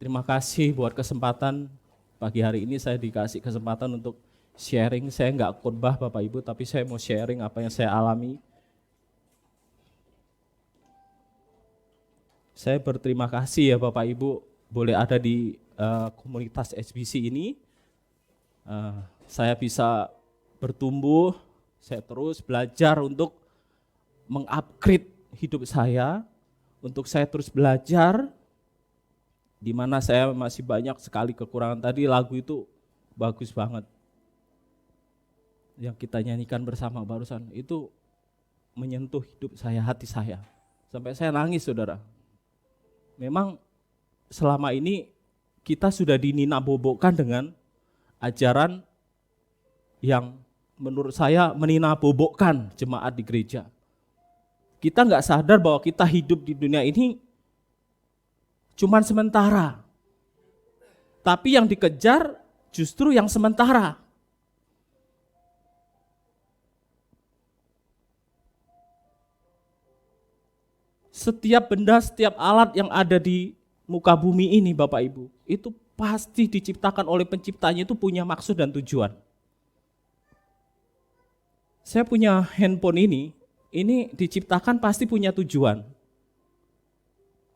Terima kasih buat kesempatan pagi hari ini saya dikasih kesempatan untuk sharing. Saya nggak khotbah Bapak Ibu, tapi saya mau sharing apa yang saya alami. Saya berterima kasih ya Bapak Ibu boleh ada di komunitas SBC ini. Saya bisa bertumbuh, saya terus belajar untuk mengupgrade hidup saya, untuk saya terus belajar, di mana saya masih banyak sekali kekurangan. Tadi lagu itu bagus banget yang kita nyanyikan bersama barusan, itu menyentuh hidup saya, hati saya, sampai saya nangis saudara. Memang selama ini kita sudah dininabobokkan dengan ajaran yang menurut saya meninabobokkan jemaat di gereja. Kita nggak sadar bahwa kita hidup di dunia ini cuman sementara, tapi yang dikejar justru yang sementara. Setiap benda, setiap alat yang ada di muka bumi ini Bapak Ibu, itu pasti diciptakan oleh penciptanya, itu punya maksud dan tujuan. Saya punya handphone ini diciptakan pasti punya tujuan.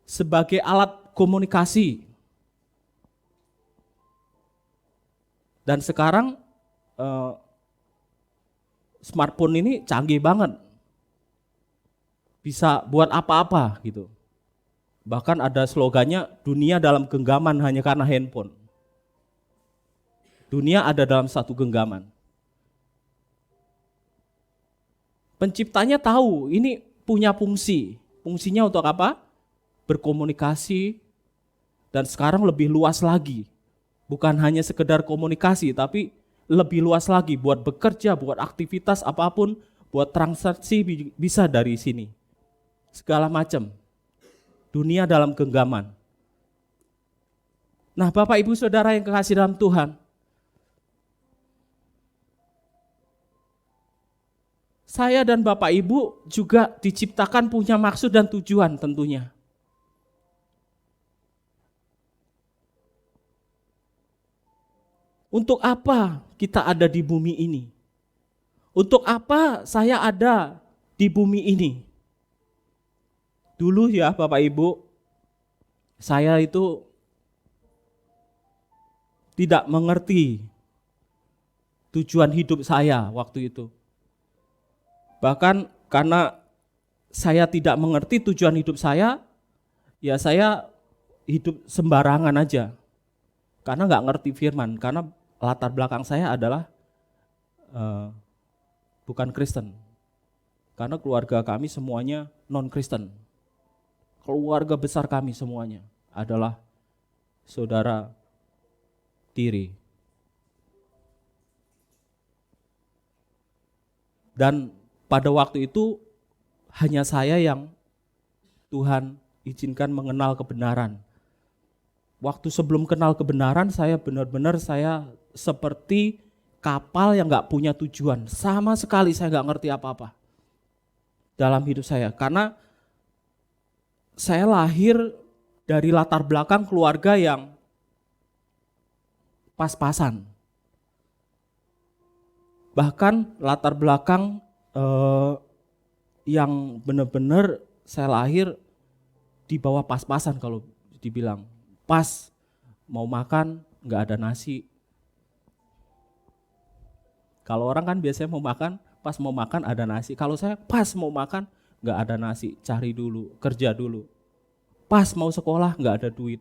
Sebagai alat komunikasi. Dan sekarang smartphone ini canggih banget. Bisa buat apa-apa gitu. Bahkan ada slogannya, dunia dalam genggaman hanya karena handphone. Dunia ada dalam satu genggaman. Penciptanya tahu ini punya fungsi. Fungsinya untuk apa? Berkomunikasi, dan sekarang lebih luas lagi. Bukan hanya sekedar komunikasi, tapi lebih luas lagi buat bekerja, buat aktivitas apapun, buat transaksi bisa dari sini. Segala macam. Dunia dalam genggaman. Nah, Bapak Ibu Saudara yang kekasih dalam Tuhan, saya dan Bapak Ibu juga diciptakan punya maksud dan tujuan tentunya. Untuk apa kita ada di bumi ini? Untuk apa saya ada di bumi ini? Dulu ya Bapak Ibu, saya itu tidak mengerti tujuan hidup saya waktu itu. Bahkan karena saya tidak mengerti tujuan hidup saya, ya saya hidup sembarangan aja. Karena nggak ngerti firman, karena latar belakang saya adalah bukan Kristen. Karena keluarga kami semuanya non-Kristen. Keluarga besar kami semuanya adalah saudara tiri. Dan pada waktu itu hanya saya yang Tuhan izinkan mengenal kebenaran. Waktu sebelum kenal kebenaran, saya benar-benar seperti kapal yang gak punya tujuan. Sama sekali saya gak ngerti apa-apa dalam hidup saya. Karena saya lahir dari latar belakang keluarga yang pas-pasan. Bahkan latar belakang yang benar-benar saya lahir di bawah pas-pasan, kalau dibilang. Pas mau makan nggak ada nasi. Kalau orang kan biasanya mau makan, pas mau makan ada nasi. Kalau saya pas mau makan nggak ada nasi, cari dulu, kerja dulu. Pas mau sekolah nggak ada duit.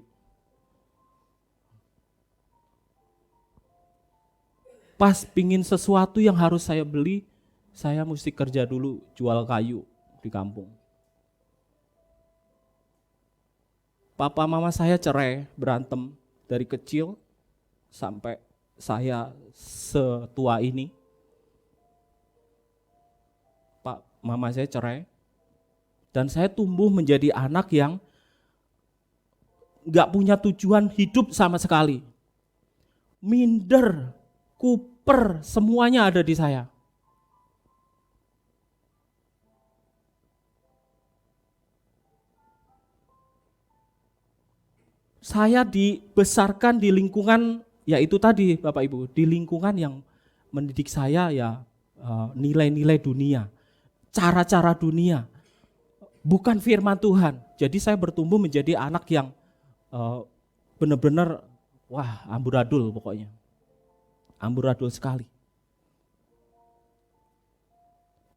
Pas pingin sesuatu yang harus saya beli, saya mesti kerja dulu, jual kayu di kampung. Papa mama saya cerai, berantem dari kecil sampai saya setua ini. Pak mama saya cerai, dan saya tumbuh menjadi anak yang gak punya tujuan hidup sama sekali. Minder, kuper, semuanya ada di saya. Saya dibesarkan di lingkungan, ya itu tadi Bapak Ibu, di lingkungan yang mendidik saya ya nilai-nilai dunia, cara-cara dunia, bukan firman Tuhan. Jadi saya bertumbuh menjadi anak yang benar-benar wah amburadul pokoknya. Amburadul sekali.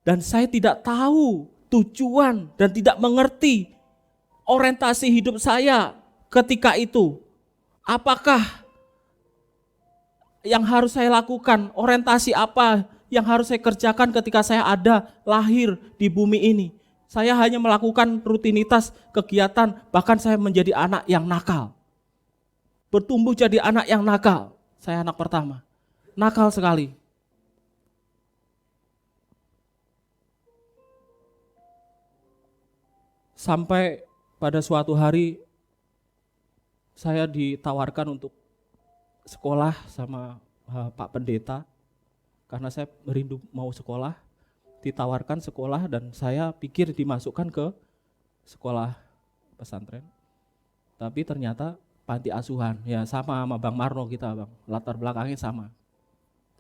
Dan saya tidak tahu tujuan dan tidak mengerti orientasi hidup saya ketika itu. Apakah yang harus saya lakukan, orientasi apa yang harus saya kerjakan ketika saya ada lahir di bumi ini. Saya hanya melakukan rutinitas kegiatan, bahkan saya menjadi anak yang nakal. Bertumbuh jadi anak yang nakal. Saya anak pertama, nakal sekali. Sampai pada suatu hari saya ditawarkan untuk sekolah sama Pak Pendeta, karena saya merindu mau sekolah, ditawarkan sekolah dan saya pikir dimasukkan ke sekolah pesantren. Tapi ternyata panti asuhan, ya sama Bang Marno kita Bang, latar belakangnya sama,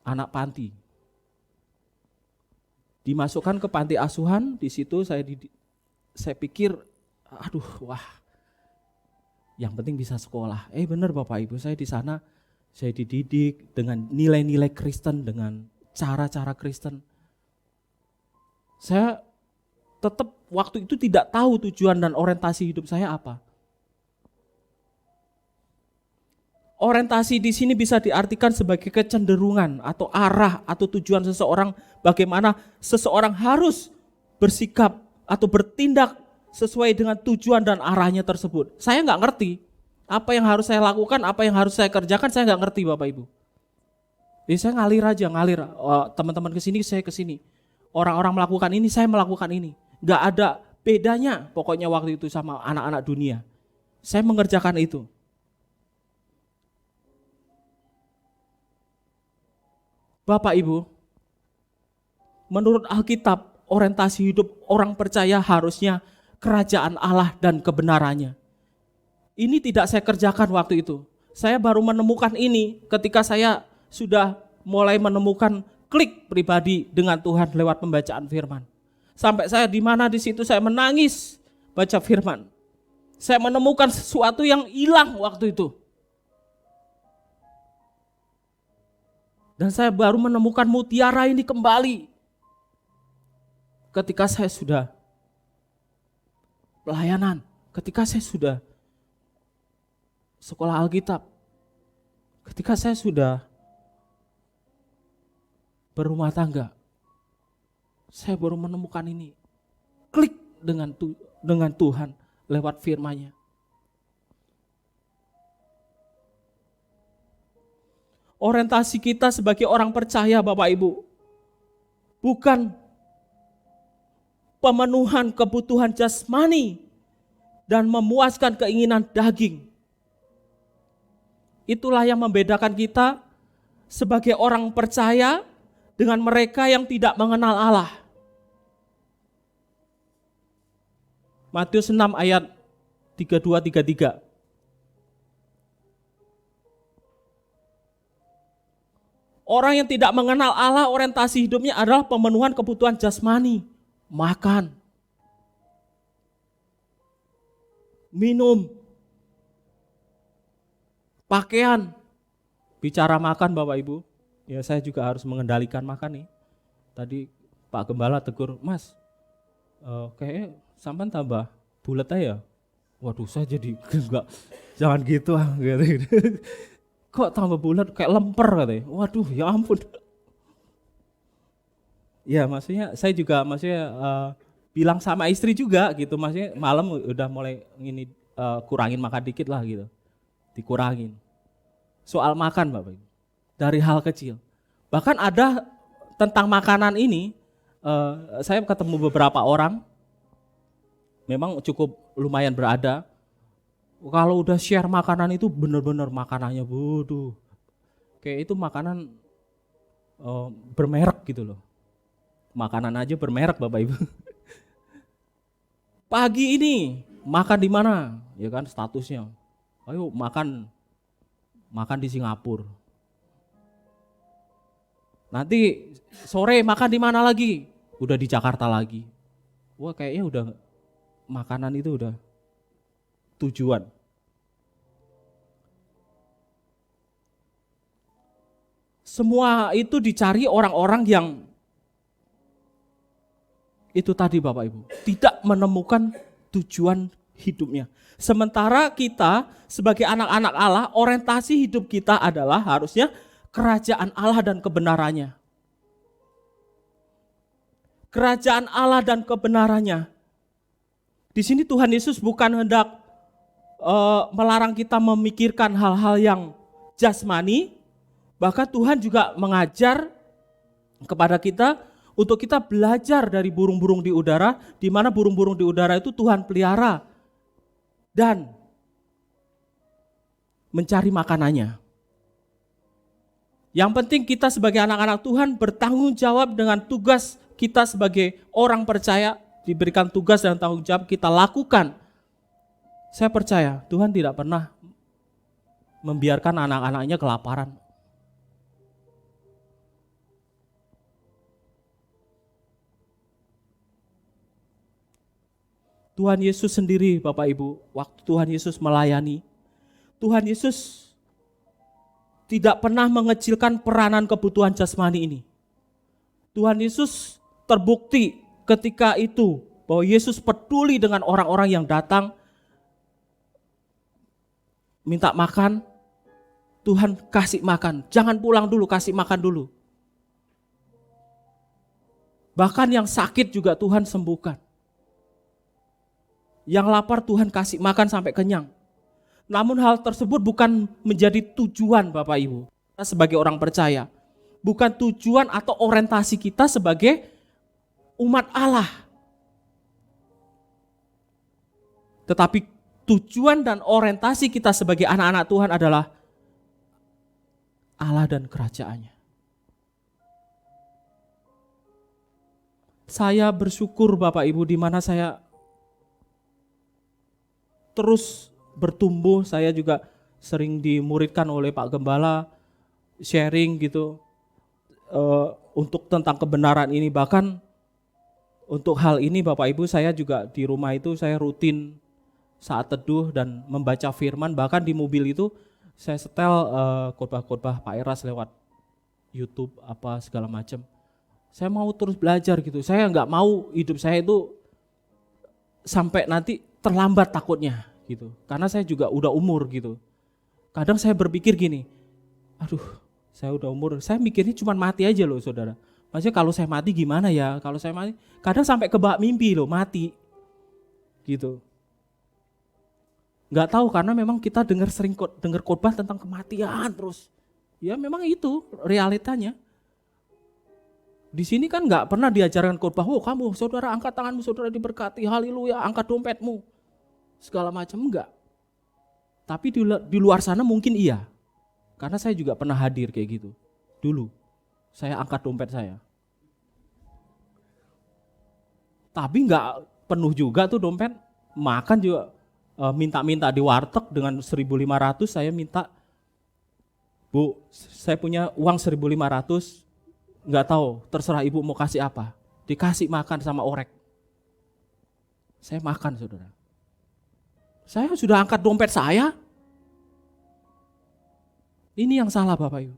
anak panti. Dimasukkan ke panti asuhan, di situ saya pikir, aduh wah, yang penting bisa sekolah. Benar Bapak Ibu, saya di sana saya dididik dengan nilai-nilai Kristen, dengan cara-cara Kristen. Saya tetap waktu itu tidak tahu tujuan dan orientasi hidup saya apa. Orientasi di sini bisa diartikan sebagai kecenderungan atau arah atau tujuan seseorang, bagaimana seseorang harus bersikap atau bertindak sesuai dengan tujuan dan arahnya tersebut. Saya nggak ngerti apa yang harus saya lakukan, apa yang harus saya kerjakan, saya nggak ngerti Bapak Ibu. Jadi saya ngalir. Teman-teman kesini, saya kesini. Orang-orang melakukan ini, saya melakukan ini. Nggak ada bedanya pokoknya waktu itu sama anak-anak dunia. Saya mengerjakan itu. Bapak Ibu, menurut Alkitab, orientasi hidup orang percaya harusnya kerajaan Allah dan kebenarannya. Ini tidak saya kerjakan waktu itu. Saya baru menemukan ini ketika saya sudah mulai menemukan klik pribadi dengan Tuhan lewat pembacaan firman. Sampai saya di mana di situ saya menangis baca firman. Saya menemukan sesuatu yang hilang waktu itu. Dan saya baru menemukan mutiara ini kembali ketika saya sudah pelayanan, ketika saya sudah sekolah Alkitab, ketika saya sudah berumah tangga, saya baru menemukan ini. Klik dengan Tuhan lewat firman-Nya. Orientasi kita sebagai orang percaya Bapak Ibu, bukan pemenuhan kebutuhan jasmani dan memuaskan keinginan daging. Itulah yang membedakan kita sebagai orang percaya dengan mereka yang tidak mengenal Allah. Matius 6 ayat 32-33. Orang yang tidak mengenal Allah, orientasi hidupnya adalah pemenuhan kebutuhan jasmani. Makan, minum, pakaian. Bicara makan Bapak Ibu, ya saya juga harus mengendalikan makan nih. Tadi Pak Gembala tegur, Mas, kayaknya sampan tambah bulet aja. Waduh saya jadi enggak, jangan gitu ah. Gitu. Kok tambah bulat kayak lemper katanya. Waduh ya ampun. Ya maksudnya saya juga bilang sama istri juga gitu. Maksudnya malam udah mulai ini kurangin makan dikit lah gitu. Dikurangin. Soal makan Bapak Ibu. Dari hal kecil. Bahkan ada tentang makanan ini, saya ketemu beberapa orang. Memang cukup lumayan berada. Kalau udah share makanan itu benar-benar makanannya bodoh. Kayak itu makanan bermerek gitu loh. Makanan aja bermerek Bapak Ibu. Pagi ini makan di mana? Ya kan statusnya. Ayo makan di Singapura. Nanti sore makan di mana lagi? Udah di Jakarta lagi. Wah, kayaknya udah makanan itu udah tujuan. Semua itu dicari orang-orang yang itu tadi Bapak Ibu, tidak menemukan tujuan hidupnya. Sementara kita sebagai anak-anak Allah, orientasi hidup kita adalah harusnya kerajaan Allah dan kebenarannya. Kerajaan Allah dan kebenarannya. Di sini Tuhan Yesus bukan hendak melarang kita memikirkan hal-hal yang jasmani, bahkan Tuhan juga mengajar kepada kita untuk kita belajar dari burung-burung di udara, di mana burung-burung di udara itu Tuhan pelihara dan mencari makanannya. Yang penting kita sebagai anak-anak Tuhan bertanggung jawab dengan tugas kita sebagai orang percaya, diberikan tugas dan tanggung jawab kita lakukan. Saya percaya Tuhan tidak pernah membiarkan anak-anaknya kelaparan. Tuhan Yesus sendiri Bapak Ibu, waktu Tuhan Yesus melayani, Tuhan Yesus tidak pernah mengecilkan peranan kebutuhan jasmani ini. Tuhan Yesus terbukti ketika itu bahwa Yesus peduli dengan orang-orang yang datang minta makan, Tuhan kasih makan, jangan pulang dulu, kasih makan dulu. Bahkan yang sakit juga Tuhan sembuhkan. Yang lapar Tuhan kasih makan sampai kenyang. Namun hal tersebut bukan menjadi tujuan Bapak Ibu. Kita sebagai orang percaya. Bukan tujuan atau orientasi kita sebagai umat Allah. Tetapi tujuan dan orientasi kita sebagai anak-anak Tuhan adalah Allah dan kerajaannya. Saya bersyukur Bapak Ibu di mana saya terus bertumbuh. Saya juga sering dimuridkan oleh Pak Gembala, sharing gitu untuk tentang kebenaran ini. Bahkan untuk hal ini Bapak Ibu, saya juga di rumah itu saya rutin saat teduh dan membaca firman. Bahkan di mobil itu saya setel khotbah-khotbah Pak Eras lewat YouTube apa segala macam. Saya mau terus belajar gitu. Saya nggak mau hidup saya itu sampai nanti terlambat takutnya gitu. Karena saya juga udah umur gitu. Kadang saya berpikir gini, aduh saya udah umur, saya mikirnya cuma mati aja loh saudara. Maksudnya kalau saya mati gimana ya, kalau saya mati, kadang sampai kebak mimpi loh mati gitu. Nggak tahu karena memang kita sering dengar khotbah tentang kematian terus. Ya memang itu realitanya. Di sini kan nggak pernah diajarkan khotbah, oh kamu saudara angkat tanganmu saudara diberkati, haleluya, angkat dompetmu, segala macam enggak. Tapi di luar sana mungkin iya, karena saya juga pernah hadir kayak gitu. Dulu saya angkat dompet saya, tapi nggak penuh juga tuh dompet. Makan juga minta-minta di warteg dengan 1.500, saya minta, Bu, saya punya uang 1.500. Nggak tahu, terserah ibu mau kasih apa. Dikasih makan sama orek. Saya makan saudara. Saya sudah angkat dompet saya. Ini yang salah Bapak Ibu.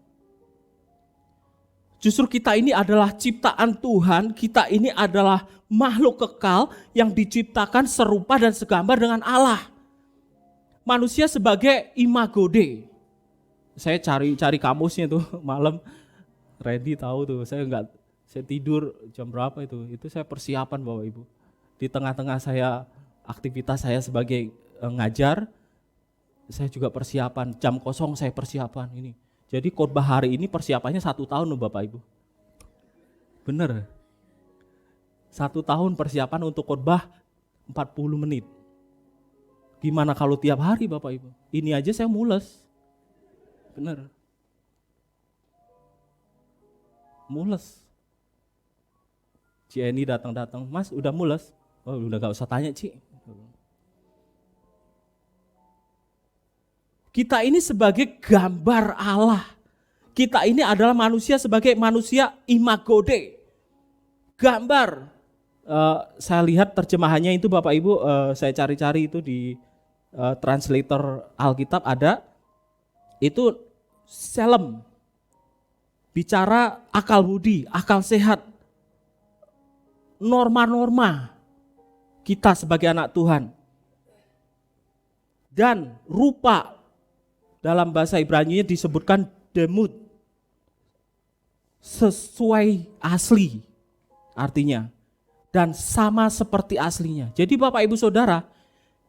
Justru kita ini adalah ciptaan Tuhan, kita ini adalah makhluk kekal yang diciptakan serupa dan segambar dengan Allah. Manusia sebagai imago Dei. Saya cari kamusnya tuh malam. Randy tahu tuh, saya tidur jam berapa itu saya persiapan Bapak Ibu. Di tengah-tengah saya aktivitas saya sebagai ngajar, saya juga persiapan, jam kosong saya persiapan ini. Jadi khotbah hari ini persiapannya 1 tahun loh Bapak Ibu. Bener, 1 tahun persiapan untuk khotbah 40 menit. Gimana kalau tiap hari Bapak Ibu? Ini aja saya mules, bener. Mules. Ci Eni datang, Mas udah mules? Oh udah gak usah tanya Ci. Kita ini sebagai gambar Allah. Kita ini adalah manusia sebagai manusia imago Dei. Gambar. Saya lihat terjemahannya itu Bapak Ibu, saya cari-cari itu di translator Alkitab ada. Itu Shalom. Bicara akal budi, akal sehat. Norma-norma kita sebagai anak Tuhan. Dan rupa dalam bahasa Ibrani disebutkan demut. Sesuai asli artinya. Dan sama seperti aslinya. Jadi Bapak Ibu Saudara,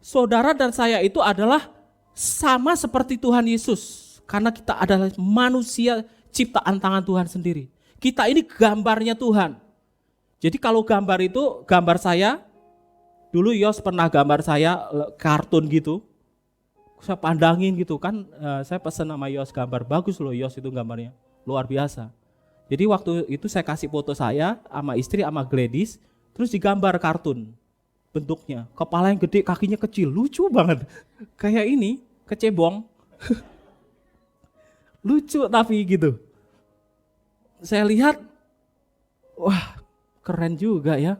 saudara dan saya itu adalah sama seperti Tuhan Yesus. Karena kita adalah manusia ciptaan tangan Tuhan sendiri. Kita ini gambarnya Tuhan. Jadi kalau gambar itu, gambar saya, dulu Yos pernah gambar saya kartun gitu. Saya pandangin gitu kan, saya pesan sama Yos gambar, bagus loh Yos itu gambarnya, luar biasa. Jadi waktu itu saya kasih foto saya sama istri sama Gladys, terus digambar kartun bentuknya. Kepala yang gede, kakinya kecil, lucu banget. Kayak ini, kecebong. Lucu tapi gitu. Saya lihat, wah keren juga ya.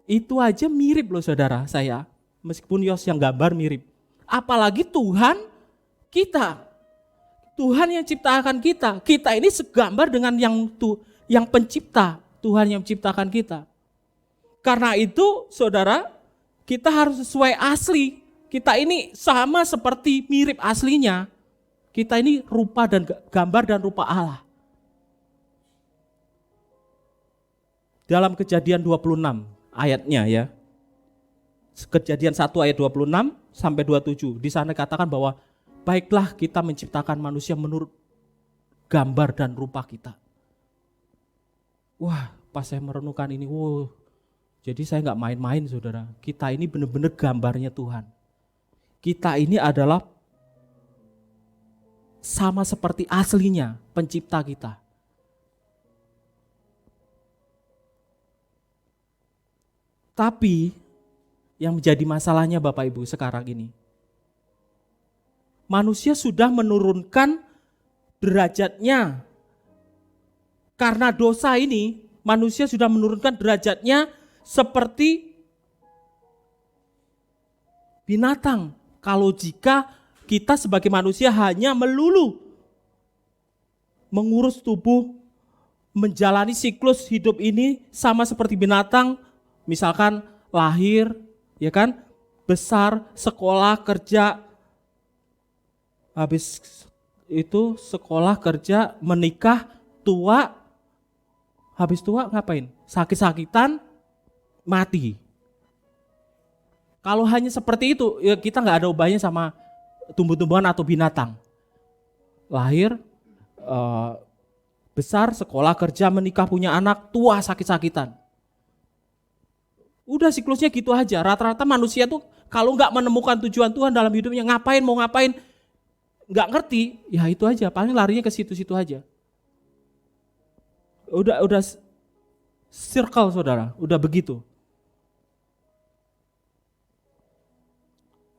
Itu aja mirip loh saudara saya. Meskipun Yos yang gambar mirip. Apalagi Tuhan kita. Tuhan yang ciptakan kita. Kita ini segambar dengan yang pencipta. Tuhan yang menciptakan kita. Karena itu saudara, kita harus sesuai asli. Kita ini sama seperti mirip aslinya. Kita ini rupa dan gambar dan rupa Allah. Dalam Kejadian 26 ayatnya ya. Kejadian 1 ayat 26 sampai 27. Di sana katakan bahwa baiklah kita menciptakan manusia menurut gambar dan rupa kita. Wah, pas saya merenungkan ini, jadi saya nggak main-main saudara. Kita ini benar-benar gambarnya Tuhan. Kita ini adalah sama seperti aslinya pencipta kita. Tapi yang menjadi masalahnya Bapak Ibu sekarang ini, manusia sudah menurunkan derajatnya. Karena dosa ini, manusia sudah menurunkan derajatnya seperti binatang. Kalau jika kita sebagai manusia hanya melulu mengurus tubuh, menjalani siklus hidup ini sama seperti binatang, misalkan lahir, ya kan, besar, sekolah, kerja, habis itu sekolah, kerja, menikah, tua, habis tua ngapain? Sakit-sakitan, mati. Kalau hanya seperti itu, ya kita nggak ada ubahnya sama tumbuh-tumbuhan atau binatang. Lahir, besar, sekolah, kerja, menikah, punya anak, tua, sakit-sakitan. Udah siklusnya gitu aja. Rata-rata manusia tuh kalau nggak menemukan tujuan Tuhan dalam hidupnya, mau ngapain, nggak ngerti, ya itu aja. Paling larinya ke situ-situ aja. Udah circle saudara, udah begitu.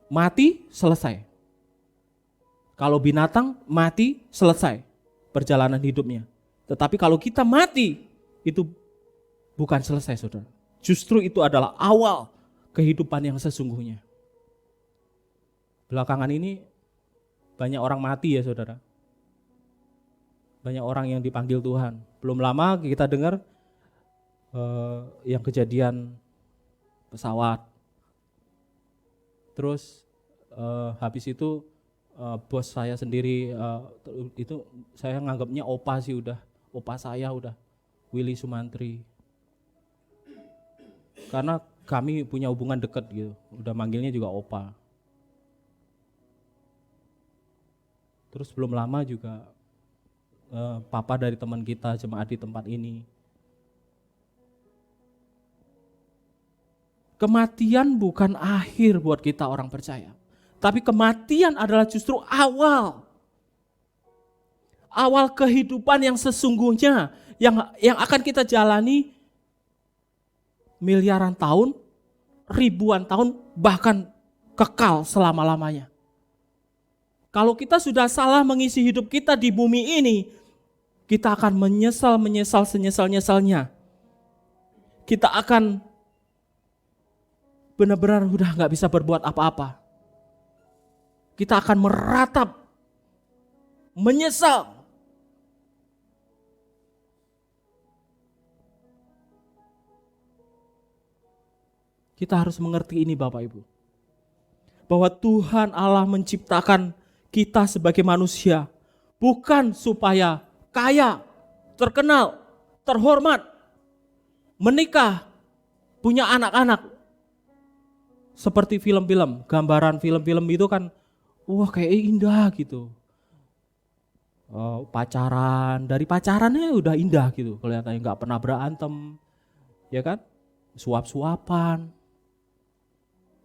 Mati, selesai. Kalau binatang mati, selesai perjalanan hidupnya. Tetapi kalau kita mati, itu bukan selesai saudara. Justru itu adalah awal kehidupan yang sesungguhnya. Belakangan ini banyak orang mati ya saudara. Banyak orang yang dipanggil Tuhan. Belum lama kita dengar yang kejadian pesawat. Terus habis itu bos saya sendiri, itu saya nganggapnya opa sih udah. Opa saya udah, Willy Sumantri. Karena kami punya hubungan dekat gitu, udah manggilnya juga opa. Terus belum lama juga papa dari teman kita jemaat di tempat ini. Kematian bukan akhir buat kita orang percaya, tapi kematian adalah justru awal kehidupan yang sesungguhnya yang akan kita jalani miliaran tahun, ribuan tahun, bahkan kekal selama-lamanya. Kalau kita sudah salah mengisi hidup kita di bumi ini, kita akan menyesal senyesal-nyesalnya. Kita akan benar-benar udah gak bisa berbuat apa-apa. Kita akan meratap, menyesal. Kita harus mengerti ini Bapak Ibu. Bahwa Tuhan Allah menciptakan kita sebagai manusia. Bukan supaya kaya, terkenal, terhormat, menikah, punya anak-anak. Seperti film-film, gambaran film-film itu kan, wah kayak indah gitu. Pacaran, dari pacarannya udah indah gitu. Kelihatannya gak pernah berantem, ya kan? Suap-suapan.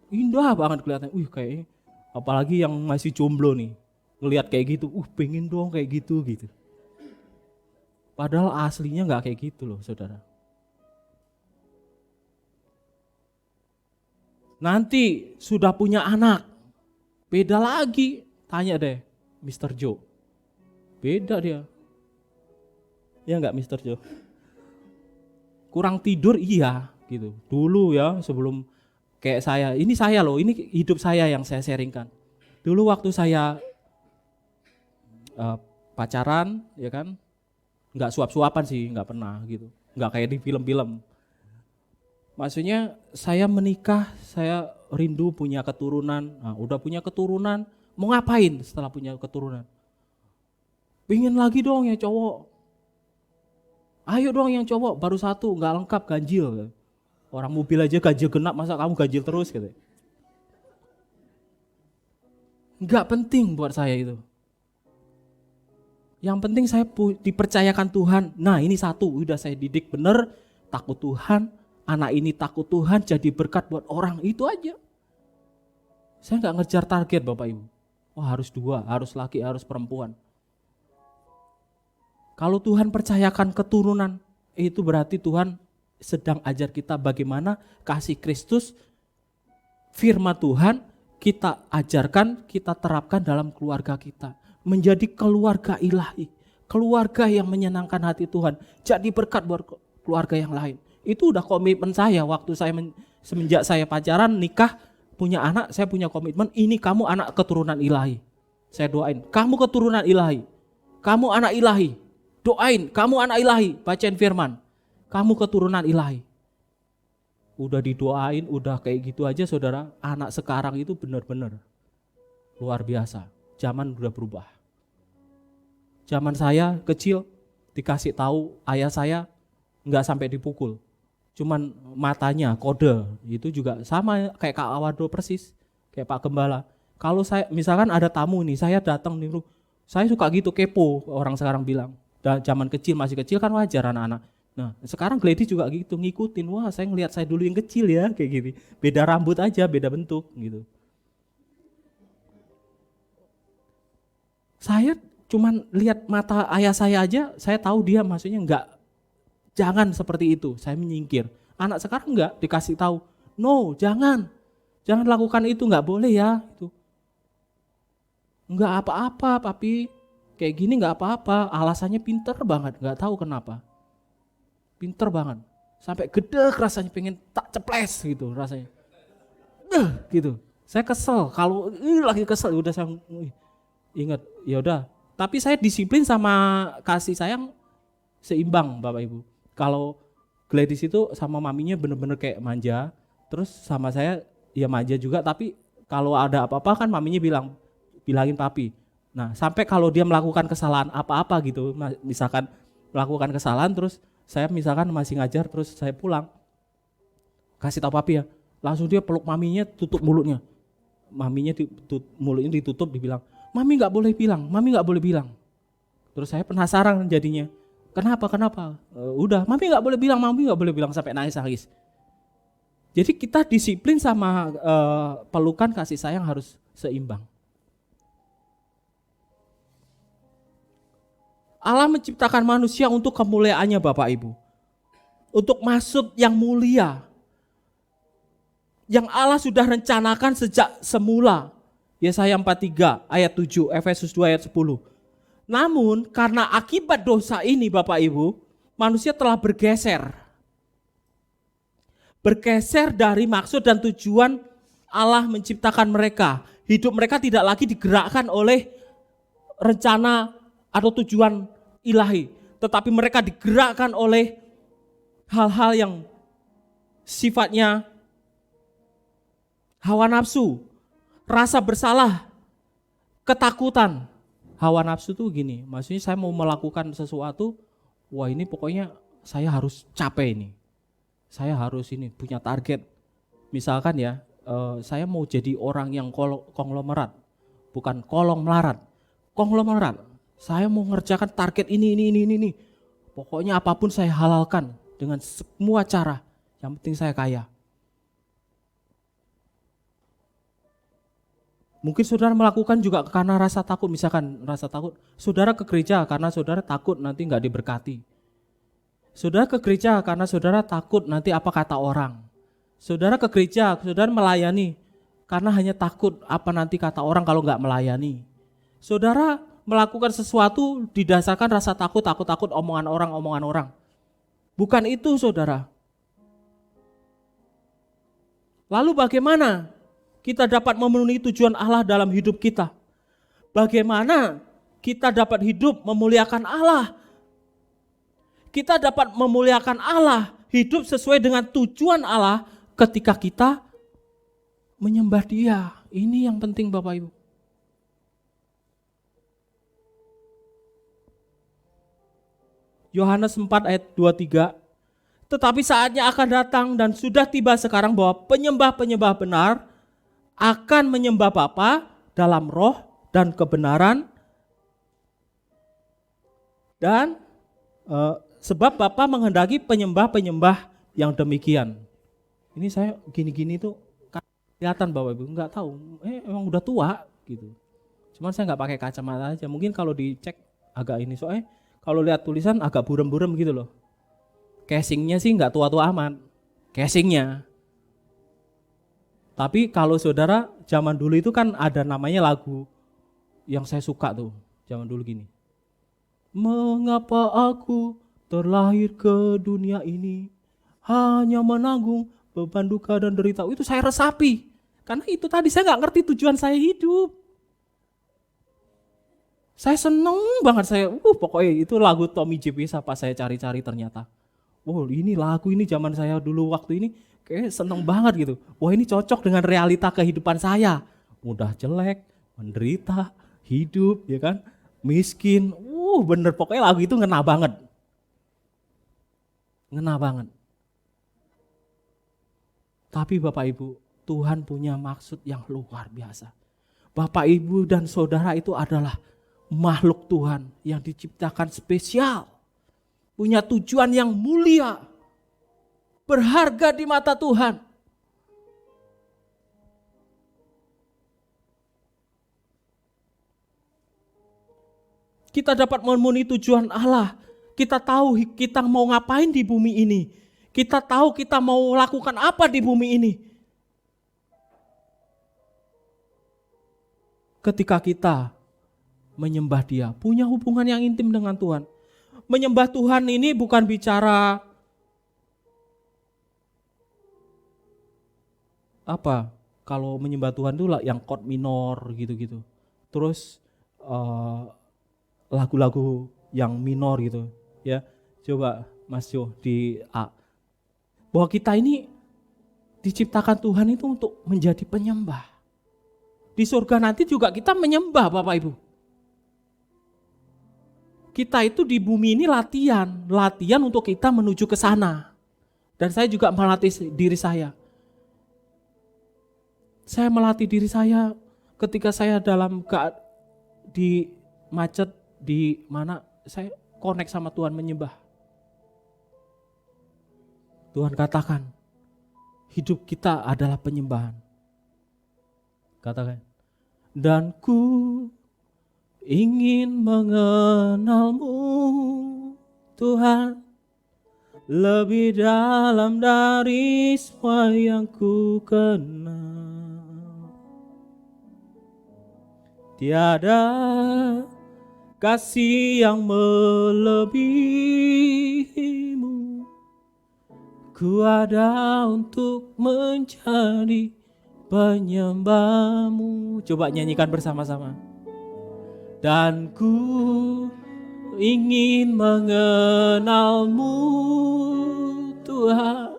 Indah banget kelihatannya. Kayaknya apalagi yang masih jomblo nih. Ngelihat kayak gitu, pengen dong kayak gitu. Padahal aslinya gak kayak gitu loh saudara. Nanti sudah punya anak, beda lagi. Tanya deh Mr. Joe. Beda dia. Ya gak Mr. Joe? Kurang tidur iya gitu. Dulu ya sebelum kayak saya loh, ini hidup saya yang saya sharingkan. Dulu waktu saya pacaran, ya kan, nggak suap-suapan sih, nggak pernah gitu, nggak kayak di film-film. Maksudnya saya menikah, saya rindu punya keturunan. Nah, udah punya keturunan, mau ngapain setelah punya keturunan? Pingin lagi dong ya cowok. Ayo dong yang cowok, baru satu, nggak lengkap ganjil. Orang mobil aja ganjil genap, masa kamu ganjil terus gitu. Enggak penting buat saya itu. Yang penting saya dipercayakan Tuhan. Nah ini satu, udah saya didik bener, takut Tuhan. Anak ini takut Tuhan, jadi berkat buat orang, itu aja. Saya enggak ngejar target Bapak Ibu. Harus dua, harus laki, harus perempuan. Kalau Tuhan percayakan keturunan, itu berarti Tuhan sedang ajar kita bagaimana kasih Kristus, firman Tuhan kita ajarkan, kita terapkan dalam keluarga kita. Menjadi keluarga ilahi, keluarga yang menyenangkan hati Tuhan, jadi berkat buat keluarga yang lain. Itu udah komitmen saya waktu semenjak saya pacaran, nikah, punya anak, saya punya komitmen, ini kamu anak keturunan ilahi. Saya doain, kamu keturunan ilahi, kamu anak ilahi, doain, kamu anak ilahi, bacain firman. Kamu keturunan ilahi. Udah didoain, udah kayak gitu aja saudara. Anak sekarang itu benar-benar luar biasa. Zaman udah berubah. Zaman saya kecil dikasih tahu ayah saya nggak sampai dipukul. Cuman matanya kode itu juga sama kayak Kak Awado persis, kayak Pak Gembala. Kalau saya misalkan ada tamu nih, saya datang nih, saya suka gitu kepo, orang sekarang bilang. Dan zaman kecil masih kecil kan wajar anak-anak. Nah sekarang Gladys juga gitu ngikutin, wah saya ngelihat saya dulu yang kecil ya kayak gini, beda rambut aja, beda bentuk gitu. Saya cuman lihat mata ayah saya aja, saya tahu dia maksudnya enggak, jangan seperti itu, saya menyingkir. Anak sekarang enggak dikasih tahu, no jangan lakukan itu, enggak boleh ya itu. Enggak apa-apa papi, kayak gini enggak apa-apa, alasannya pinter banget, enggak tahu kenapa. Pinter banget, sampai gedek rasanya pengen tak ceples gitu rasanya, gitu. Saya kesel, kalau lagi kesel udah saya ingat, ya udah. Tapi saya disiplin sama kasih sayang seimbang Bapak Ibu. Kalau Gladys itu sama maminya bener-bener kayak manja, terus sama saya ya manja juga. Tapi kalau ada apa-apa kan maminya bilangin papi. Nah sampai kalau dia melakukan kesalahan apa-apa gitu, misalkan melakukan kesalahan terus saya misalkan masih ngajar terus saya pulang, kasih tahu papi ya, langsung dia peluk maminya, tutup mulutnya. Maminya mulutnya ditutup, dibilang, mami nggak boleh bilang. Terus saya penasaran jadinya, kenapa? Udah, mami nggak boleh bilang sampai nangis. Jadi kita disiplin sama pelukan kasih sayang harus seimbang. Allah menciptakan manusia untuk kemuliaannya Bapak Ibu. Untuk maksud yang mulia. Yang Allah sudah rencanakan sejak semula. Yesaya 43 ayat 7, Efesus 2 ayat 10. Namun karena akibat dosa ini Bapak Ibu, manusia telah bergeser. Bergeser dari maksud dan tujuan Allah menciptakan mereka. Hidup mereka tidak lagi digerakkan oleh rencana atau tujuan ilahi. Tetapi mereka digerakkan oleh hal-hal yang sifatnya hawa nafsu, rasa bersalah, ketakutan. Hawa nafsu tuh gini, maksudnya saya mau melakukan sesuatu, wah ini pokoknya saya harus capek ini. Saya harus ini punya target. Misalkan ya, saya mau jadi orang yang konglomerat, bukan kolong melarat. Konglomerat. Saya mau ngerjakan target ini. Pokoknya apapun saya halalkan dengan semua cara. Yang penting saya kaya. Mungkin saudara melakukan juga karena rasa takut, misalkan rasa takut. Saudara ke gereja karena saudara takut nanti nggak diberkati. Saudara ke gereja karena saudara takut nanti apa kata orang. Saudara ke gereja, saudara melayani karena hanya takut apa nanti kata orang kalau nggak melayani. Saudara melakukan sesuatu didasarkan rasa takut omongan orang. Bukan itu saudara. Lalu bagaimana kita dapat memenuhi tujuan Allah dalam hidup kita? Bagaimana kita dapat hidup memuliakan Allah? Kita dapat memuliakan Allah, hidup sesuai dengan tujuan Allah ketika kita menyembah Dia. Ini yang penting Bapak Ibu. Yohanes 4 ayat 23. Tetapi saatnya akan datang dan sudah tiba sekarang bahwa penyembah-penyembah benar akan menyembah Bapa dalam roh dan kebenaran, dan sebab Bapa menghendaki penyembah-penyembah yang demikian. Ini saya gini-gini tuh kelihatan Bapak Ibu, nggak tahu, emang udah tua gitu. Cuman saya nggak pakai kacamata aja. Mungkin kalau dicek agak ini, soalnya kalau lihat tulisan agak burem-burem gitu loh. Casingnya sih nggak tua-tua amat, casingnya. Tapi kalau saudara zaman dulu itu kan ada namanya lagu yang saya suka tuh, zaman dulu gini. Mengapa aku terlahir ke dunia ini hanya menanggung beban duka dan derita. Itu saya resapi. Karena itu tadi saya nggak ngerti tujuan saya hidup. Saya seneng banget pokoknya itu lagu Tommy Jepisa pas saya cari-cari ternyata. Ini lagu ini zaman saya dulu waktu ini kayak seneng banget gitu. Wah ini cocok dengan realita kehidupan saya. Mudah jelek, menderita, hidup ya kan, miskin. Bener pokoknya lagu itu ngena banget. Ngena banget. Tapi Bapak Ibu, Tuhan punya maksud yang luar biasa. Bapak Ibu dan saudara itu adalah makhluk Tuhan yang diciptakan spesial. Punya tujuan yang mulia. Berharga di mata Tuhan. Kita dapat memenuhi tujuan Allah. Kita tahu kita mau ngapain di bumi ini. Kita tahu kita mau lakukan apa di bumi ini. Ketika kita menyembah Dia, punya hubungan yang intim dengan Tuhan. Menyembah Tuhan ini bukan bicara apa? Kalau menyembah Tuhan itu yang chord minor gitu-gitu. Terus lagu-lagu yang minor gitu, ya. Coba Mas Jo di A. Bahwa kita ini diciptakan Tuhan itu untuk menjadi penyembah. Di surga nanti juga kita menyembah Bapak Ibu. Kita itu di bumi ini latihan untuk kita menuju ke sana. Dan saya juga melatih diri saya. Saya melatih diri saya ketika saya di macet, di mana saya connect sama Tuhan menyembah. Tuhan katakan, hidup kita adalah penyembahan. Katakan, dan ku ingin mengenalmu Tuhan lebih dalam dari semua yang ku kenal. Tiada kasih yang melebihimu. Ku ada untuk menjadi penyembahmu. Coba nyanyikan bersama-sama. Dan ku ingin mengenalmu Tuhan,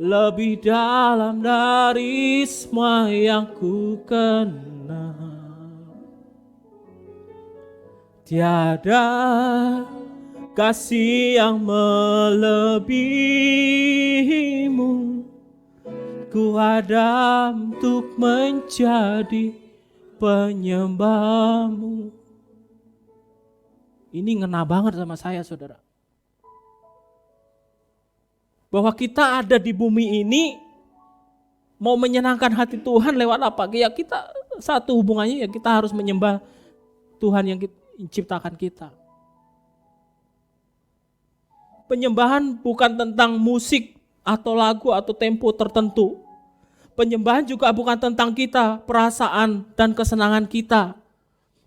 lebih dalam dari semua yang ku kenal. Tiada kasih yang melebihimu. Ku ada untuk menjadi penyembahmu. Ini ngena banget sama saya, saudara. Bahwa kita ada di bumi ini mau menyenangkan hati Tuhan lewat apa? Ya kita satu hubungannya ya kita harus menyembah Tuhan yang ciptakan kita. Penyembahan bukan tentang musik atau lagu atau tempo tertentu. Penyembahan juga bukan tentang kita, perasaan dan kesenangan kita.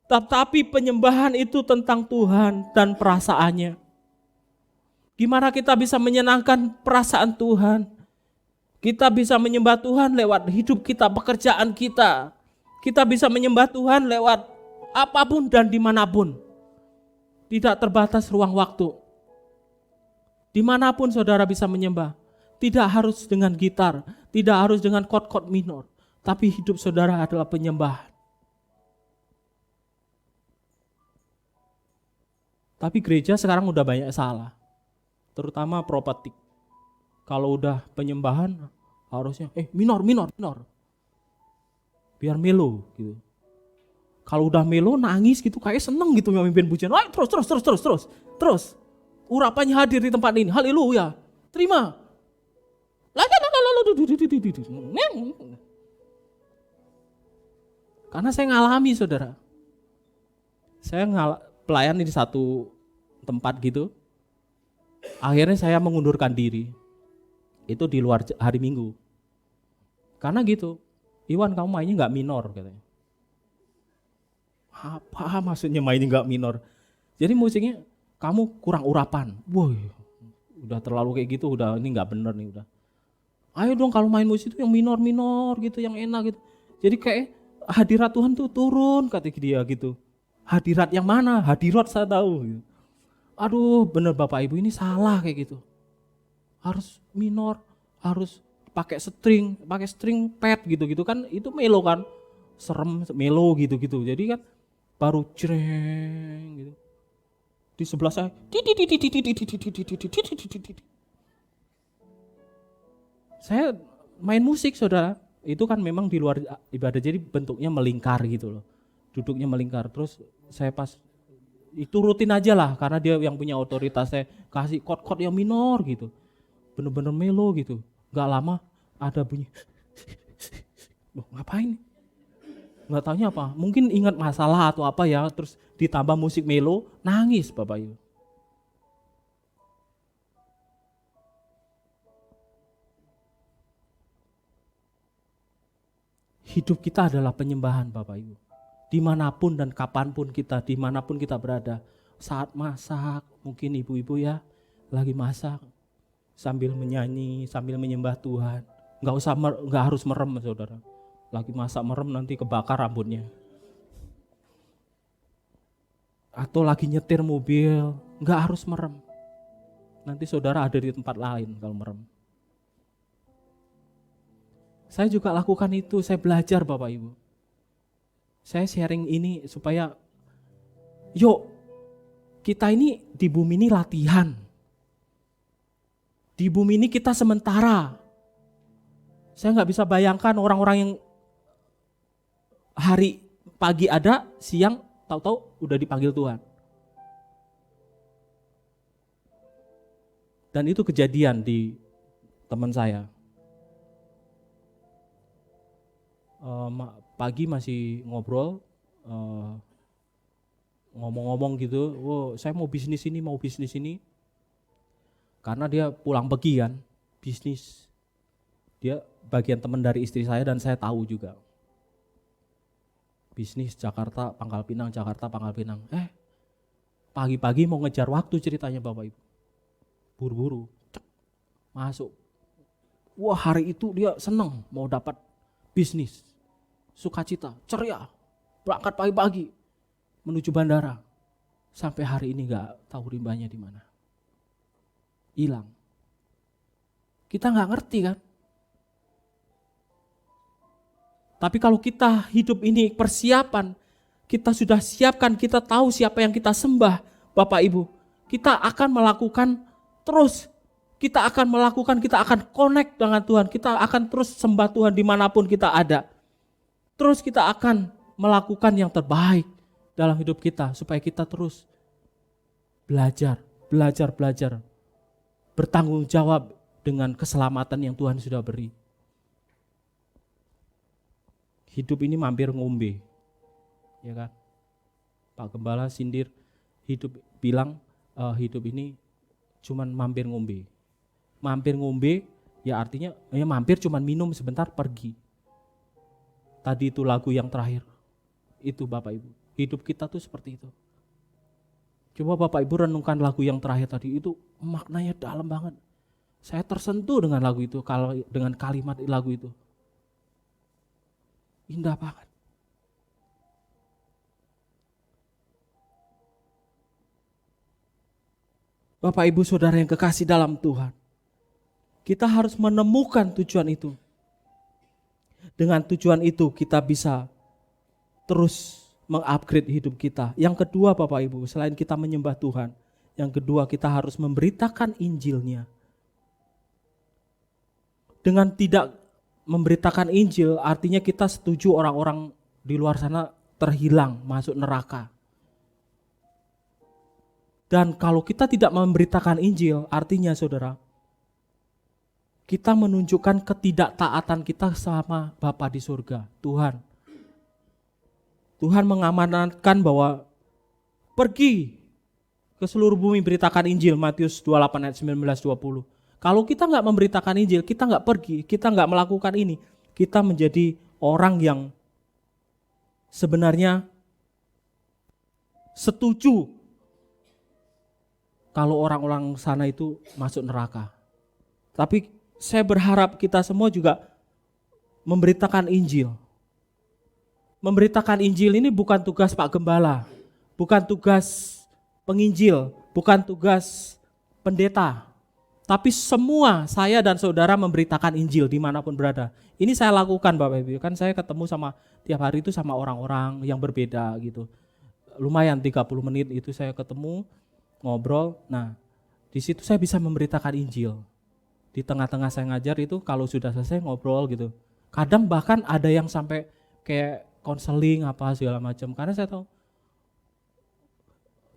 Tetapi penyembahan itu tentang Tuhan dan perasaannya. Gimana kita bisa menyenangkan perasaan Tuhan? Kita bisa menyembah Tuhan lewat hidup kita, pekerjaan kita. Kita bisa menyembah Tuhan lewat apapun dan dimanapun. Tidak terbatas ruang waktu. Dimanapun saudara bisa menyembah. Tidak harus dengan gitar, tidak harus dengan chord-chord minor. Tapi hidup saudara adalah penyembahan. Tapi gereja sekarang udah banyak salah. Terutama propetik. Kalau udah penyembahan harusnya minor. Biar melo gitu. Kalau udah melo nangis gitu kayak seneng gitu memimpin pujian. Terus. Urapannya hadir di tempat ini. Haleluya. Terima. Karena saya ngalami, saudara. Saya pelayan di satu tempat gitu. Akhirnya saya mengundurkan diri. Itu di luar hari Minggu. Karena gitu. Iwan, kamu mainnya gak minor katanya. Apa maksudnya mainnya gak minor? Jadi musiknya kamu kurang urapan. Woi, udah terlalu kayak gitu, udah ini gak bener nih udah. Ayo dong kalau main musik itu yang minor gitu, yang enak gitu. Jadi kayak hadirat Tuhan tuh turun kata dia gitu. Hadirat yang mana? Hadirat saya tahu. Gitu. Aduh bener Bapak Ibu ini salah kayak gitu. Harus minor, harus pakai string pad gitu kan itu melo kan. Serem melo gitu. Jadi kan baru jreng gitu. Di sebelah saya saya main musik saudara, itu kan memang di luar ibadah jadi bentuknya melingkar gitu loh. Duduknya melingkar, terus saya pas itu rutin aja lah karena dia yang punya otoritas, saya kasih chord-chord yang minor gitu. Bener-bener melo gitu. Gak lama ada bunyi. Ngapain? Gak taunya apa, mungkin ingat masalah atau apa ya, terus ditambah musik melo, nangis Bapak Ibu. Hidup kita adalah penyembahan Bapak Ibu. Dimanapun dan kapanpun kita, dimanapun kita berada. Saat masak, mungkin ibu-ibu ya lagi masak. Sambil menyanyi, sambil menyembah Tuhan. Gak harus merem saudara. Lagi masak merem nanti kebakar rambutnya. Atau lagi nyetir mobil, gak harus merem. Nanti saudara ada di tempat lain kalau merem. Saya juga lakukan itu, saya belajar Bapak Ibu. Saya sharing ini supaya yuk kita ini di bumi ini latihan. Di bumi ini kita sementara. Saya gak bisa bayangkan orang-orang yang hari pagi ada, siang tahu-tahu udah dipanggil Tuhan. Dan itu kejadian di teman saya. Pagi masih ngobrol, ngomong-ngomong gitu, saya mau bisnis ini. Karena dia pulang pergi kan, bisnis. Dia bagian teman dari istri saya dan saya tahu juga. bisnis Jakarta, Pangkal Pinang, Jakarta, Pangkal Pinang. Pagi-pagi mau ngejar waktu ceritanya Bapak Ibu. Buru-buru, masuk. Wah, hari itu dia senang mau dapat bisnis. Sukacita, ceria, berangkat pagi-pagi menuju bandara. Sampai hari ini gak tahu rimbanya di mana. Hilang. Kita gak ngerti kan? Tapi kalau kita hidup ini persiapan, kita sudah siapkan, kita tahu siapa yang kita sembah, Bapak Ibu. Kita akan melakukan terus, kita akan connect dengan Tuhan, kita akan terus sembah Tuhan dimanapun kita ada. Terus kita akan melakukan yang terbaik dalam hidup kita, supaya kita terus belajar, bertanggung jawab dengan keselamatan yang Tuhan sudah beri. Hidup ini mampir ngombe, ya kan? Pak Gembala sindir, hidup ini cuman mampir ngombe. Mampir ngombe ya artinya ya mampir cuman minum sebentar pergi. Tadi itu lagu yang terakhir, itu Bapak Ibu. Hidup kita tuh seperti itu. Coba Bapak Ibu renungkan lagu yang terakhir tadi, itu maknanya dalam banget. Saya tersentuh dengan lagu itu, kalau dengan kalimat lagu itu. Indah banget. Bapak Ibu Saudara yang kekasih dalam Tuhan, kita harus menemukan tujuan itu. Dengan tujuan itu kita bisa terus mengupgrade hidup kita. Yang kedua Bapak Ibu, selain kita menyembah Tuhan, yang kedua kita harus memberitakan Injil-Nya. Dengan tidak memberitakan Injil, artinya kita setuju orang-orang di luar sana terhilang, masuk neraka. Dan kalau kita tidak memberitakan Injil, artinya saudara, kita menunjukkan ketidaktaatan kita sama Bapa di surga, Tuhan. Tuhan mengamanatkan bahwa pergi ke seluruh bumi beritakan Injil, Matius 28 ayat 19-20. Kalau kita nggak memberitakan Injil, kita nggak pergi, kita nggak melakukan ini, kita menjadi orang yang sebenarnya setuju kalau orang-orang sana itu masuk neraka. Tapi saya berharap kita semua juga memberitakan Injil. Memberitakan Injil ini bukan tugas Pak Gembala, bukan tugas penginjil, bukan tugas pendeta. Tapi semua saya dan saudara memberitakan Injil dimanapun berada. Ini saya lakukan Bapak Ibu, kan saya ketemu sama tiap hari itu sama orang-orang yang berbeda gitu. Lumayan 30 menit itu saya ketemu, ngobrol. Nah di situ saya bisa memberitakan Injil. Di tengah-tengah saya ngajar itu kalau sudah selesai ngobrol gitu. Kadang bahkan ada yang sampai kayak konseling apa segala macam. Karena saya tahu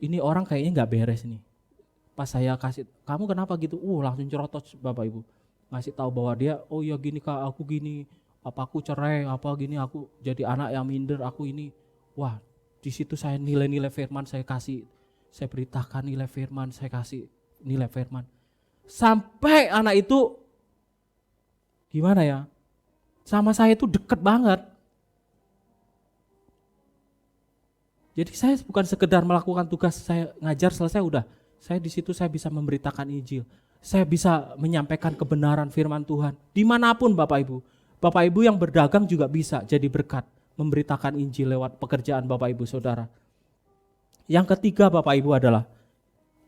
ini orang kayaknya gak beres nih. Pas saya kasih, kamu kenapa gitu? Langsung cerotot Bapak Ibu. Ngasih tahu bahwa dia, oh ya gini Kak, aku gini, apa aku cerai, apa gini, aku jadi anak yang minder, aku ini. Wah, di situ saya nilai-nilai firman saya kasih, saya beritakan nilai firman, saya kasih nilai firman. Sampai anak itu gimana ya? Sama saya itu deket banget. Jadi saya bukan sekedar melakukan tugas saya ngajar selesai udah. Saya di situ saya bisa memberitakan Injil. Saya bisa menyampaikan kebenaran firman Tuhan. Dimanapun Bapak Ibu. Bapak Ibu yang berdagang juga bisa jadi berkat. Memberitakan Injil lewat pekerjaan Bapak Ibu Saudara. Yang ketiga Bapak Ibu adalah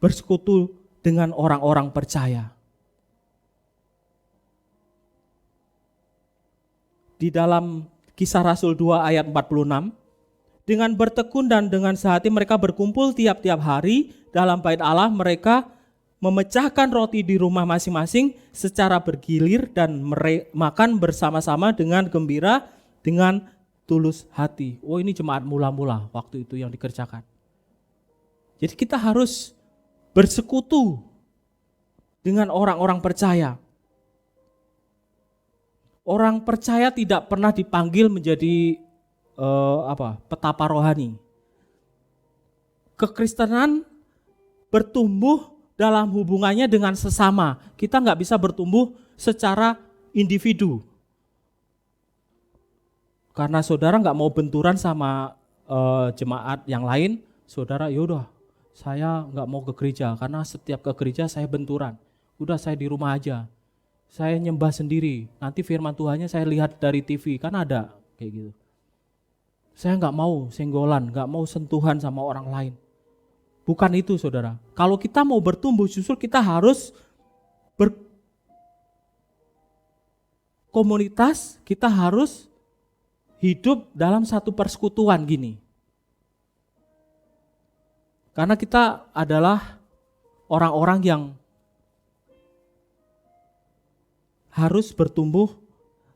bersekutu dengan orang-orang percaya. Di dalam Kisah Rasul 2 ayat 46. Dengan bertekun dan dengan sehati mereka berkumpul tiap-tiap hari dalam bait Allah, mereka memecahkan roti di rumah masing-masing secara bergilir dan makan bersama-sama dengan gembira, dengan tulus hati. Ini jemaat mula-mula waktu itu yang dikerjakan. Jadi kita harus bersekutu dengan orang-orang percaya. Orang percaya tidak pernah dipanggil menjadi petapa rohani. Kekristenan bertumbuh dalam hubungannya dengan sesama. Kita nggak bisa bertumbuh secara individu. karena saudara nggak mau benturan sama jemaat yang lain, saudara yaudah saya nggak mau ke gereja karena setiap ke gereja saya benturan. Udah saya di rumah aja, saya nyembah sendiri. Nanti firman Tuhannya saya lihat dari TV, kan ada kayak gitu. Saya nggak mau senggolan, nggak mau sentuhan sama orang lain. Bukan itu saudara. Kalau kita mau bertumbuh justru kita harus berkomunitas, kita harus hidup dalam satu persekutuan gini. Karena kita adalah orang-orang yang harus bertumbuh.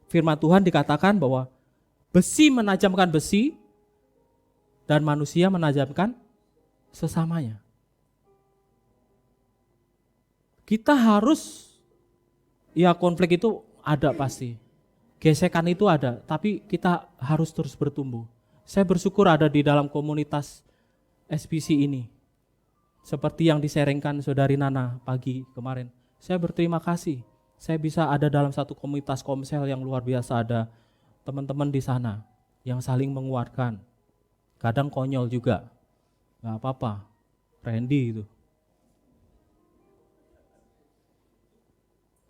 Firman Tuhan dikatakan bahwa besi menajamkan besi dan manusia menajamkan sesamanya. Kita harus, ya konflik itu ada pasti. Gesekan itu ada, tapi kita harus terus bertumbuh. Saya bersyukur ada di dalam komunitas SBC ini. Seperti yang disaringkan Saudari Nana pagi kemarin. Saya berterima kasih. Saya bisa ada dalam satu komunitas komsel yang luar biasa, ada teman-teman di sana yang saling menguatkan. Kadang konyol juga. Gak apa-apa. Randy itu.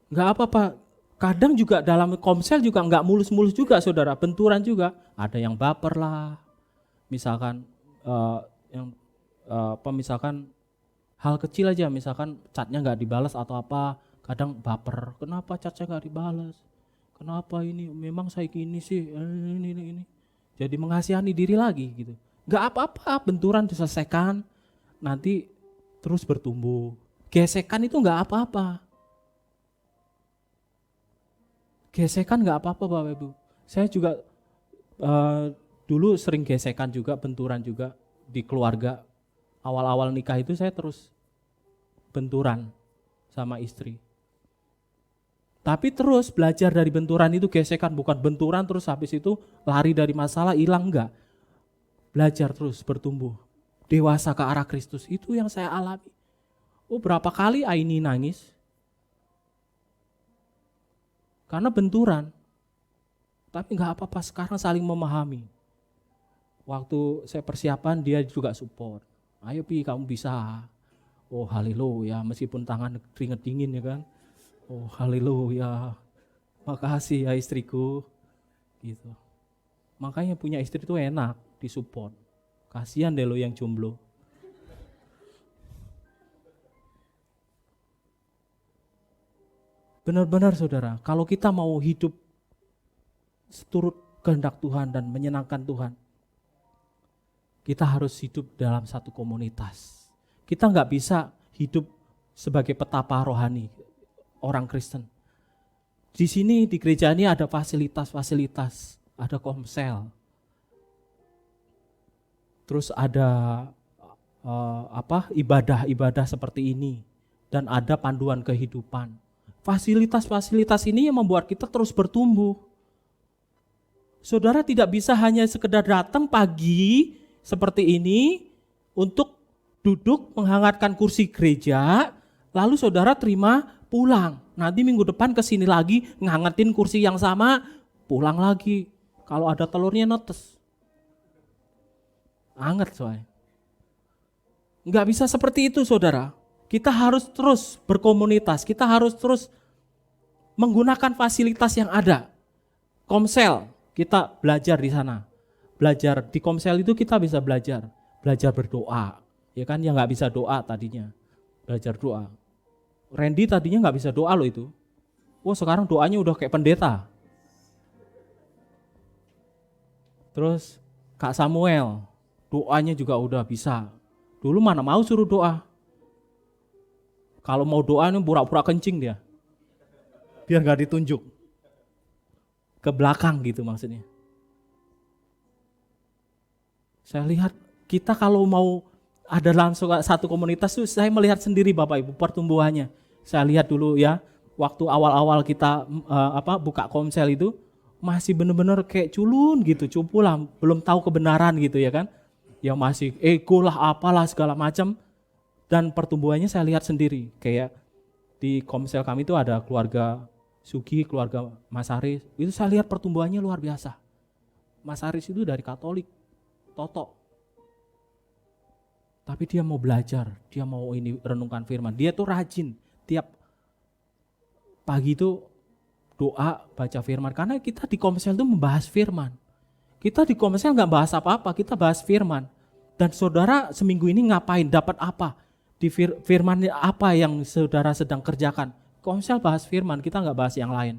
Gak apa-apa. Kadang juga dalam komsel juga nggak mulus-mulus juga saudara, benturan juga. Ada yang baper lah, misalkan misalkan hal kecil aja, misalkan chatnya nggak dibalas atau apa, kadang baper. Kenapa chatnya nggak dibalas? Kenapa ini? Memang saya gini sih, ini. Jadi mengasihani diri lagi gitu. Nggak apa-apa, benturan diselesaikan, nanti terus bertumbuh. Gesekan itu nggak apa-apa. Gesekan nggak apa-apa Bapak Ibu. Saya juga dulu sering gesekan juga, benturan juga di keluarga. Awal-awal nikah itu saya terus benturan sama istri. Tapi terus belajar dari benturan itu, gesekan bukan benturan terus habis itu lari dari masalah, hilang, enggak. Belajar terus bertumbuh. Dewasa ke arah Kristus, itu yang saya alami. Oh, berapa kali Aini nangis? Karena benturan, tapi nggak apa-apa, sekarang saling memahami. Waktu saya persiapan dia juga support. Ayo Pi, kamu bisa. Oh haleluya, meskipun tangan keringet dingin ya kan. Oh haleluya, makasih ya istriku. Gitu. Makanya punya istri itu enak, disupport. Kasihan deh lo yang jomblo. Benar-benar saudara, kalau kita mau hidup seturut kehendak Tuhan dan menyenangkan Tuhan, kita harus hidup dalam satu komunitas. Kita nggak bisa hidup sebagai petapa rohani, orang Kristen. Di sini di gereja ini ada fasilitas-fasilitas, ada komsel, terus ada ibadah-ibadah seperti ini, dan ada panduan kehidupan. Fasilitas-fasilitas ini yang membuat kita terus bertumbuh. Saudara tidak bisa hanya sekedar datang pagi seperti ini untuk duduk menghangatkan kursi gereja, lalu saudara terima pulang. Nanti minggu depan kesini lagi ngangetin kursi yang sama, pulang lagi. Kalau ada telurnya netes. Anget soalnya. Enggak bisa seperti itu saudara. Kita harus terus berkomunitas, kita harus terus menggunakan fasilitas yang ada. Komsel, kita belajar di sana. Belajar di komsel itu kita bisa belajar berdoa. Ya kan, yang nggak bisa doa tadinya, belajar doa. Randy tadinya nggak bisa doa loh itu. Wah sekarang doanya udah kayak pendeta. Terus Kak Samuel, doanya juga udah bisa. Dulu mana mau suruh doa. Kalau mau doa ini pura-pura kencing dia. Biar gak ditunjuk. Ke belakang gitu maksudnya. Saya lihat kita kalau mau ada dalam satu komunitas tuh, saya melihat sendiri Bapak Ibu pertumbuhannya. Saya lihat dulu ya, waktu awal-awal kita buka komsel itu masih benar-benar kayak culun gitu, cupu lah, belum tahu kebenaran gitu ya kan. Yang masih ego lah apalah segala macam. Dan pertumbuhannya saya lihat sendiri, kayak di komsel kami itu ada keluarga Sugi, keluarga Mas Ari, itu saya lihat pertumbuhannya luar biasa. Mas Aris itu dari Katolik, Toto. Tapi dia mau belajar, dia mau ini renungkan firman. Dia tuh rajin, tiap pagi itu doa, baca firman. Karena kita di Komsel itu membahas firman. Kita di Komsel nggak bahas apa-apa, kita bahas firman. Dan saudara seminggu ini ngapain, dapat apa? Di firman apa yang saudara sedang kerjakan? Komsel bahas firman, kita nggak bahas yang lain.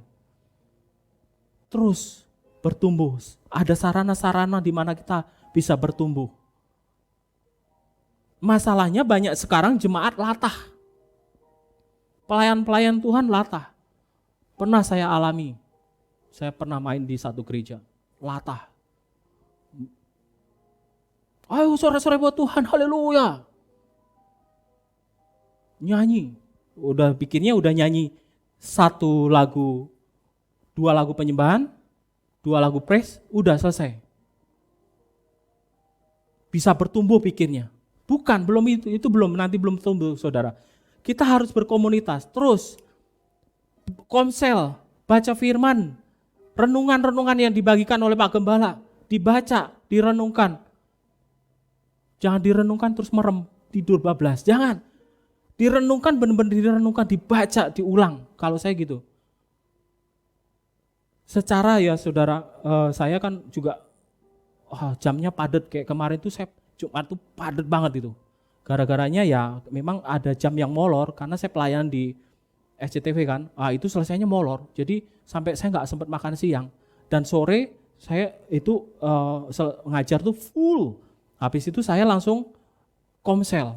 Terus bertumbuh, ada sarana-sarana di mana kita bisa bertumbuh. Masalahnya banyak sekarang jemaat latah. Pelayan-pelayan Tuhan latah. Pernah saya alami. Saya pernah main di satu gereja. Latah. Ayo sore-sore buat Tuhan, haleluya. Nyanyi. Udah bikinnya udah nyanyi 1 lagu, 2 lagu penyembahan, 2 lagu praise, udah selesai. Bisa bertumbuh pikirnya. Bukan, belum itu belum, nanti belum tumbuh saudara. Kita harus berkomunitas, terus Komsel, baca firman, renungan-renungan yang dibagikan oleh Pak Gembala, dibaca, direnungkan. Jangan direnungkan terus merem, tidur bablas, jangan. Direnungkan, benar-benar direnungkan, dibaca, diulang, kalau saya gitu. Secara ya saudara, saya kan juga jamnya padat, kayak kemarin tuh saya Jumat tuh padat banget itu. Gara-garanya ya memang ada jam yang molor karena saya pelayanan di SCTV kan. Itu selesainya molor. Jadi sampai saya nggak sempat makan siang. Dan sore saya itu ngajar tuh full. Habis itu saya langsung Komsel.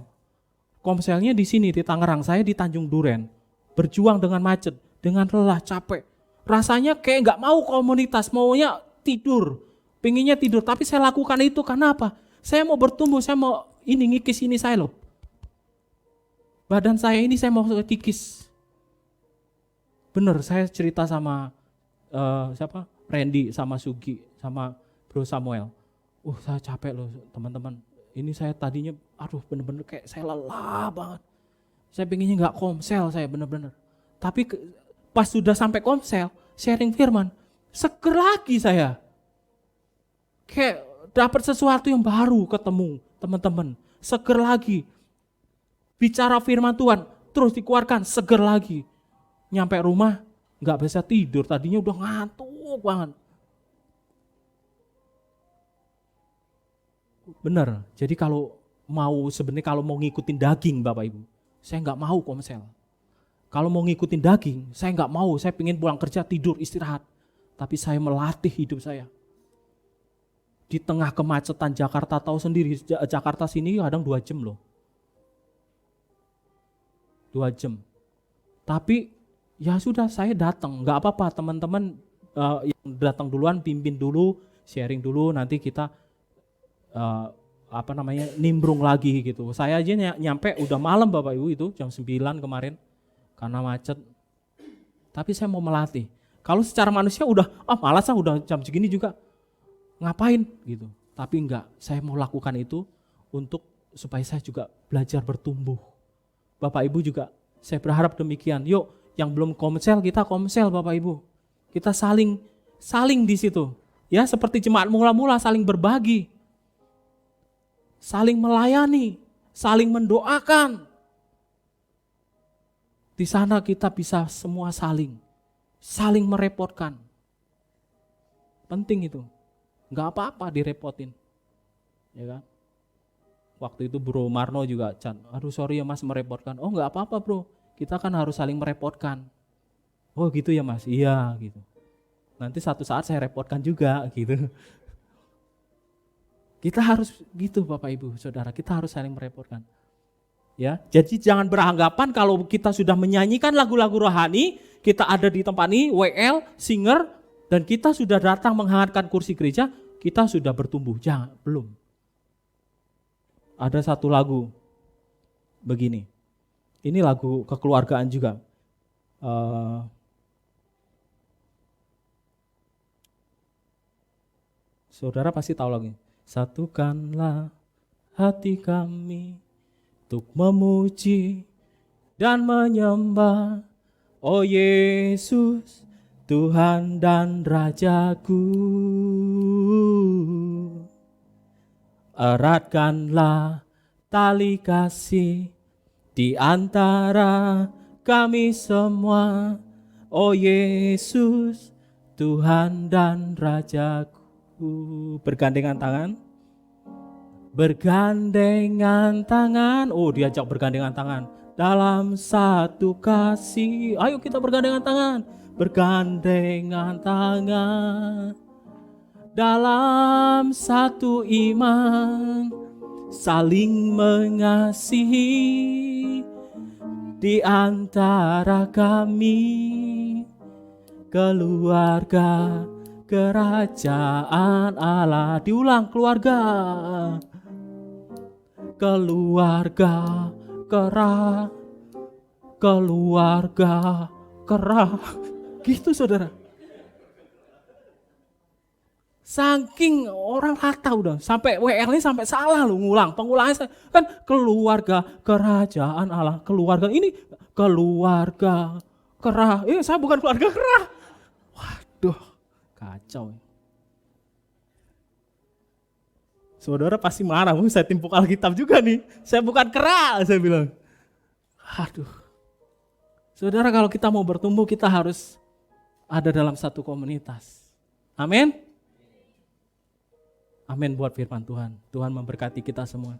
Komselnya di sini di Tangerang, saya di Tanjung Duren. Berjuang dengan macet, dengan lelah, capek. Rasanya kayak nggak mau komunitas, maunya tidur. Pengennya tidur, tapi saya lakukan itu karena apa? Saya mau bertumbuh, saya mau ini ngikis ini saya loh. Badan saya ini saya mau kikis. Bener, saya cerita sama siapa? Randy, sama Sugi, sama Bro Samuel. Saya capek loh teman-teman. Ini saya tadinya, bener-bener kayak saya lelah banget. Saya pengennya nggak Komsel saya bener-bener. Tapi pas sudah sampai Komsel, sharing firman, seger lagi saya. Kayak dapat sesuatu yang baru ketemu teman-teman, seger lagi. Bicara firman Tuhan, terus dikeluarkan, seger lagi. Nyampe rumah, nggak bisa tidur, tadinya udah ngantuk banget. Bener, jadi kalau mau ngikutin daging Bapak Ibu, saya nggak mau Komsel. Kalau mau ngikutin daging, saya nggak mau, saya pengen pulang kerja, tidur, istirahat. Tapi saya melatih hidup saya. Di tengah kemacetan Jakarta, tahu sendiri, Jakarta sini kadang 2 jam loh. 2 jam. Tapi ya sudah, saya datang, nggak apa-apa teman-teman yang datang duluan, pimpin dulu, sharing dulu, nanti kita nimbrung lagi gitu. Saya aja nyampe udah malam Bapak Ibu itu, jam 9 kemarin, karena macet. Tapi saya mau melatih. Kalau secara manusia udah, malas udah jam segini juga. Ngapain gitu, tapi enggak, saya mau lakukan itu untuk supaya saya juga belajar bertumbuh. Bapak Ibu juga, saya berharap demikian. Yuk, yang belum Komsel, kita Komsel Bapak Ibu. Kita saling di situ. Ya, seperti jemaat mula-mula saling berbagi. Saling melayani, saling mendoakan. Di sana kita bisa semua saling merepotkan. Penting itu. Nggak apa-apa direpotin, ya kan? Waktu itu Bro Marno juga, sorry ya Mas merepotkan. Nggak apa-apa bro, kita kan harus saling merepotkan. Gitu ya Mas, iya gitu. Nanti satu saat saya repotkan juga gitu. Kita harus gitu Bapak Ibu Saudara, kita harus saling merepotkan. Ya, jadi jangan beranggapan kalau kita sudah menyanyikan lagu-lagu rohani, kita ada di tempat ini, WL, singer, dan kita sudah datang menghangatkan kursi gereja, kita sudah bertumbuh. Jangan, belum. Ada satu lagu begini. Ini lagu kekeluargaan juga. Saudara pasti tahu lagu ini. Satukanlah hati kami untuk memuji dan menyembah, oh Yesus, Tuhan dan Rajaku. Eratkanlah tali kasih di antara kami semua, oh Yesus, Tuhan dan Rajaku. Bergandengan tangan. Bergandengan tangan. Oh, diajak bergandengan tangan dalam satu kasih. Ayo kita bergandengan tangan. Bergandengan tangan dalam satu iman, saling mengasihi di antara kami, keluarga kerajaan Allah. Diulang, keluarga kerah gitu saudara. Saking orang rata udah, sampai WR-nya sampai salah loh ngulang, pengulangnya kan keluarga kerajaan Allah, keluarga ini keluarga kerah, saya bukan keluarga kerah. Waduh, kacau. Saudara pasti marah, saya timpuk Alkitab juga nih, saya bukan kerah, saya bilang. Aduh, saudara kalau kita mau bertumbuh kita harus ada dalam satu komunitas. Amin. Amin buat firman Tuhan. Tuhan memberkati kita semua.